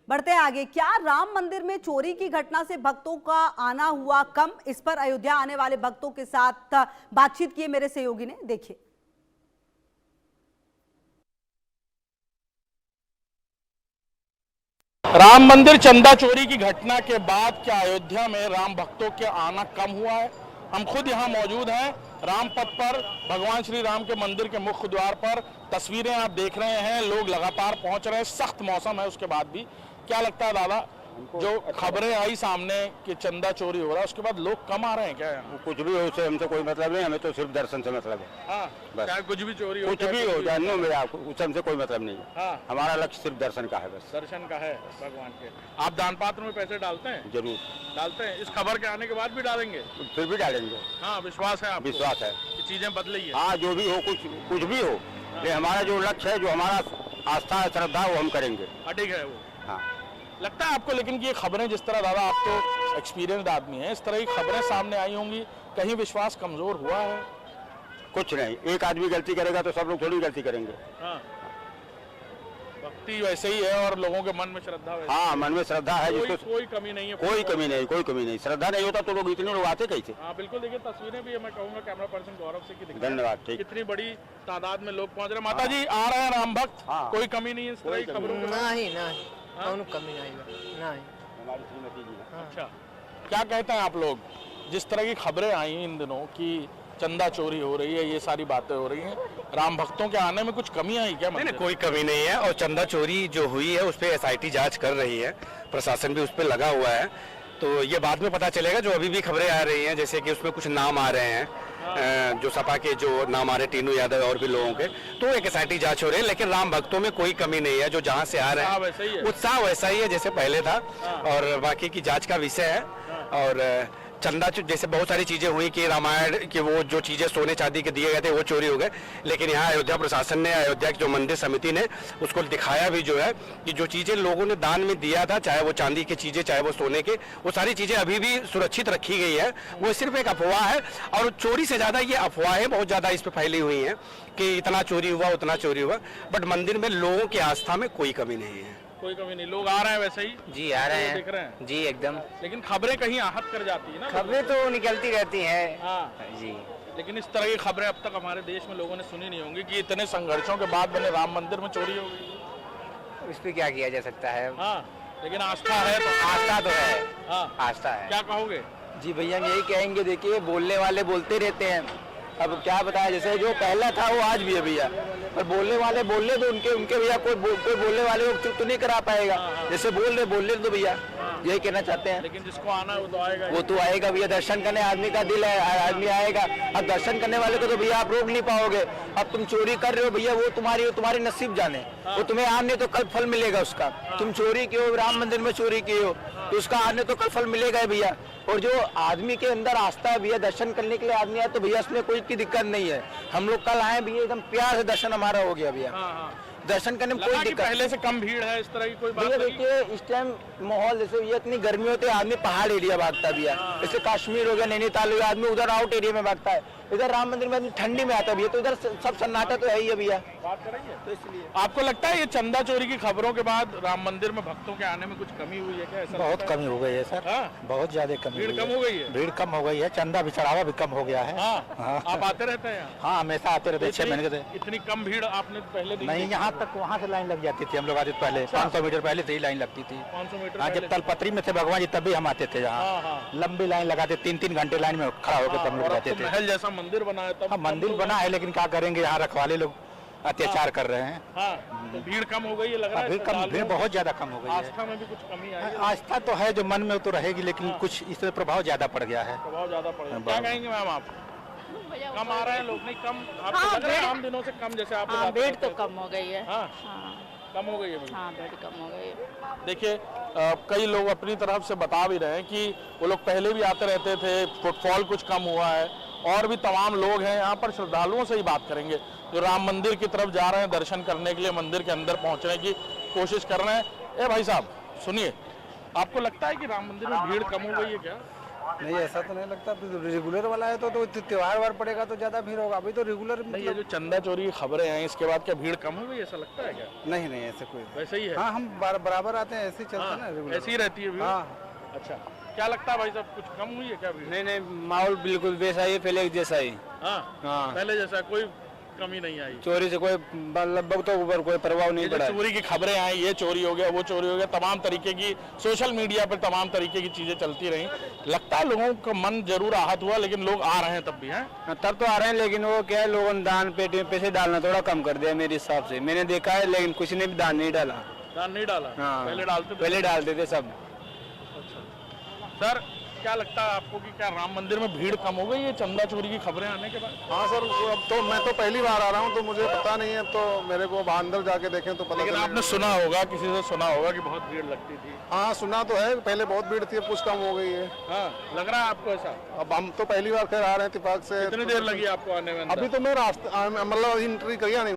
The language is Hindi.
बढ़ते हैं आगे। क्या राम मंदिर में चोरी की घटना से भक्तों का आना हुआ कम? इस पर अयोध्या आने वाले भक्तों के साथ बातचीत की मेरे सहयोगी ने, देखिए। राम मंदिर चंदा चोरी की घटना के बाद क्या अयोध्या में राम भक्तों के आना कम हुआ है? हम खुद यहाँ मौजूद हैं रामपथ पर, भगवान श्री राम के मंदिर के मुख्य द्वार पर। तस्वीरें आप देख रहे हैं, लोग लगातार पहुंच रहे हैं, सख्त मौसम है उसके बाद भी। क्या लगता है दादा, जो खबरें आई सामने कि चंदा चोरी हो रहा है, उसके बाद लोग कम आ रहे हैं क्या? कुछ भी हो उससे हमसे कोई मतलब नहीं, हमें तो सिर्फ दर्शन से मतलब है। हाँ, बस। चाहे कुछ भी चोरी हो, कुछ भी हो, जानू मेरा उससे हमसे कोई मतलब नहीं है। हाँ। हमारा लक्ष्य सिर्फ दर्शन का है, बस दर्शन का है भगवान के। आप दान पात्र में पैसे डालते हैं? जरूर डालते हैं। इस खबर के आने के बाद भी डालेंगे? फिर भी डालेंगे। हाँ, विश्वास है आपको? विश्वास है कि चीजें बदली है। हाँ, जो भी हो, कुछ भी हो, ये हमारा जो लक्ष्य है, जो हमारा आस्था है, श्रद्धा, वो हम करेंगे। अडिग है वो। हाँ। लगता है आपको लेकिन कि ये खबरें जिस तरह, दादा आप तो एक्सपीरियंस्ड आदमी हैं, इस तरह की खबरें सामने आई होंगी, कहीं विश्वास कमजोर हुआ है? कुछ नहीं, एक आदमी गलती करेगा तो सब लोग थोड़ी गलती करेंगे। हाँ। भक्ति वैसे ही है और लोगों के मन में श्रद्धा वैसे। हाँ, मन में श्रद्धा है, कोई कमी नहीं है। कोई कमी नहीं, कोई कमी नहीं। श्रद्धा नहीं होता तो लोग इतने लोग आते कैसे? हाँ बिल्कुल। देखिए तस्वीरें भी मैं कहूँगा कैमरा पर्सन गौरव से की। धन्यवाद। ठीक, कितनी बड़ी तादाद में लोग पहुँच रहे हैं। माता जी आ रहे हैं राम भक्त। हाँ। कोई कमी नहीं है इस तरह की खबरों में? नहीं नहीं, कौन कमी नहीं, हमारी श्रीमती जी है। अच्छा, क्या कहते हैं आप लोग? जिस तरह की खबरें आई इन दिनों कि चंदा चोरी हो रही है, ये सारी बातें हो रही हैं, राम भक्तों के आने में कुछ कमी आई क्या? नहीं, कोई कमी नहीं है। और चंदा चोरी जो हुई है उस पर SIT जांच कर रही है, प्रशासन भी उस पर लगा हुआ है। तो ये बाद में पता चलेगा। जो अभी भी खबरें आ रही हैं, जैसे कि उसमें कुछ नाम आ रहे हैं, जो सपा के जो नाम आ रहे हैं, टीनू यादव और भी लोगों के, तो एक SIT जांच हो रही है। लेकिन राम भक्तों में कोई कमी नहीं है। जो जहां से आ रहे हैं उत्साह वैसा ही है जैसे पहले था। और बाकी की जांच का विषय है। और चंदा जैसे बहुत सारी चीजें हुई कि रामायण के वो जो चीजें सोने चांदी के दिए गए थे वो चोरी हो गए। लेकिन यहाँ अयोध्या प्रशासन ने, अयोध्या की जो मंदिर समिति ने उसको दिखाया भी जो है कि जो चीजें लोगों ने दान में दिया था, चाहे वो चांदी की चीजें चाहे वो सोने के, वो सारी चीजें अभी भी सुरक्षित रखी गई है। वो सिर्फ एक अफवाह है। और चोरी से ज्यादा ये अफवाहें बहुत ज्यादा इस पर फैली हुई है कि इतना चोरी हुआ उतना चोरी हुआ। बट मंदिर में लोगों की आस्था में कोई कमी नहीं है। कोई कमी नहीं, लोग आ रहे हैं वैसे ही। जी आ रहे हैं, दिख रहे हैं जी एकदम। लेकिन खबरें कहीं आहत कर जाती है ना। खबरें तो निकलती रहती हैं। हाँ जी, लेकिन इस तरह की खबरें अब तक हमारे देश में लोगों ने सुनी नहीं होंगी कि इतने संघर्षों के बाद बने राम मंदिर में चोरी हो गई। उस पर क्या किया जा सकता है? हाँ, लेकिन आस्था है तो। आस्था तो है। हाँ, आस्था है। क्या कहोगे? जी भैया, हम यही कहेंगे, देखिए बोलने वाले बोलते रहते हैं। अब क्या बताया, जैसे जो पहला था वो आज भी है भैया। पर बोलने वाले बोलने तो उनके भैया, कोई बोलने वाले को चुप तो नहीं करा पाएगा। जैसे बोल रहे तो भैया यही कहना चाहते हैं। लेकिन जिसको आना है वो तो आएगा। वो तो आएगा भैया, दर्शन करने आदमी का दिल है, आदमी आएगा। अब दर्शन करने वाले को तो भैया आप रोक नहीं पाओगे। अब तुम चोरी कर रहे हो भैया, वो तुम्हारी नसीब जाने। वो तुम्हें आज नहीं तो कल फल मिलेगा उसका। तुम चोरी किए हो, राम मंदिर में चोरी किए हो, तो उसका आज नहीं तो कल फल मिलेगा भैया। और जो आदमी के अंदर आस्था है भैया, दर्शन करने के लिए आदमी आया तो भैया उसमें कोई की दिक्कत नहीं है। हम लोग कल आए भैया, एकदम प्यार से दर्शन हमारा हो गया भैया। दर्शन करने में कोई दिक्कत। पहले से कम भीड़ है, इस तरह की कोई बात भैया नहीं? देखिए इस टाइम माहौल, जैसे ये इतनी गर्मी होती है, आदमी पहाड़ एरिया भागता है भैया। जैसे कश्मीर हो गया, नैनीताल हो गया, आदमी उधर आउट एरिया में भागता है। इधर राम मंदिर में आदमी ठंडी में आता है भैया, तो इधर सब सन्नाटा तो है ही है भैया। बात करेंगे तो इसलिए आपको लगता है ये चंदा चोरी की खबरों के बाद राम मंदिर में भक्तों के आने में कुछ कमी हुई है क्या? ऐसा बहुत कमी हो गई है सर। हाँ? बहुत ज्यादा कमी भीड़ कम हो गई है? भीड़ कम हो गई है, चंदा भी चढ़ावा भी कम हो गया है। हाँ। आप आते रहते हैं यहाँ? हाँ, हमेशा आते रहते, 6 महीने से। इतनी कम भीड़ आपने पहले दी? नहीं, यहाँ तक वहाँ से लाइन लग जाती थी। हम लोग आते पहले 500 मीटर पहले से ही लाइन लगती थी। 500 मीटर हाँ, जब तलपत्री में थे भगवान जी तब भी हम आते थे यहाँ। लंबी लाइन लगाते, 3-3 घंटे लाइन में खड़ा होकर हम लोग रहते थे। महल जैसा मंदिर बना है तब। हाँ, मंदिर बना है, लेकिन क्या करेंगे, यहाँ रखवाले लोग अत्याचार कर रहे हैं। हाँ, तो भीड़ कम हो गई है लग रहा है? भीड़ बहुत ज्यादा कम हो गई है। आस्था में भी कुछ कमी आई है? आस्था तो है जो मन में तो रहेगी, लेकिन कुछ इससे प्रभाव ज्यादा पड़ गया है। प्रभाव ज्यादा पड़ गया। क्या कहेंगे मैम आप? कम आ रहे हैं लोग? नहीं कम आपको लग रहा है आम दिनों से कम? जैसे आप भीड़ तो कम हो गई है। हाँ, कम हो गई है। हाँ, भीड़ कम हो गई है। देखिए कई लोग अपनी तरफ से बता भी रहे हैं कि वो लोग पहले भी आते रहते थे, फुटफॉल कुछ कम हुआ है। और भी तमाम लोग हैं यहाँ पर, श्रद्धालुओं से ही बात करेंगे जो राम मंदिर की तरफ जा रहे हैं, दर्शन करने के लिए मंदिर के अंदर पहुँचने की कोशिश कर रहे हैं। ए भाई साहब सुनिए, आपको लगता है कि राम मंदिर में भीड़ कम हो गई है क्या? नहीं ऐसा तो नहीं लगता, रेगुलर वाला है तो त्योहार वार पड़ेगा तो ज्यादा भीड़ होगा, अभी तो रेगुलर नहीं, ये जो चंदा चोरी की खबरें हैं इसके बाद क्या भीड़ कम हो गई, ऐसा लगता है क्या? नहीं नहीं ऐसे कोई, वैसे ही है। हाँ हम बराबर आते हैं, ऐसे ही चलते हैं ना रेगुलर। ऐसी ही रहती है भीड़। हाँ अच्छा, क्या लगता है भाई साहब, कुछ कम हुई है क्या भीड़? नहीं नहीं, माहौल बिल्कुल वैसा ही पहले जैसा ही। हाँ, पहले जैसा कोई कमी नहीं आई। चोरी से कोई लगभग तो ऊपर कोई प्रभाव नहीं ये जो पड़ा। चोरी की खबरें आई, ये चोरी हो गया, वो चोरी हो गया, तमाम तरीके की सोशल मीडिया पर तमाम तरीके की चीजें चलती रही, लगता है लोगों का मन जरूर आहत हुआ, लेकिन लोग आ रहे हैं तब भी हैं। तब तो आ रहे हैं, लेकिन वो क्या है, लोगों ने दान पेटी पैसे डालना थोड़ा कम कर दिया मेरे हिसाब से। मैंने देखा है, लेकिन किसी ने भी दान नहीं डाला। दान नहीं डाला? हाँ, पहले डालते थे? पहले डालते थे सब। सर, क्या लगता है आपको कि क्या राम मंदिर में भीड़ कम हो गई है चंदा चोरी की खबरें आने के बाद? हाँ सर, अब तो मैं तो पहली बार आ रहा हूँ तो मुझे पता नहीं है, अब तो मेरे को अंदर जाके देखें तो पता लेकिन चलेगा। आपने सुना होगा, किसी से सुना होगा कि बहुत भीड़ लगती थी। हाँ सुना तो है, पहले बहुत भीड़ थी, अब कुछ कम हो गई है। हाँ, लग रहा है आपको ऐसा? अब हम तो पहली बार खैर आ रहे हैं इत्तेफाक से। कितनी देर लगी आपको आने में? अभी तो मैं रास्ता मतलब एंट्री किया नहीं।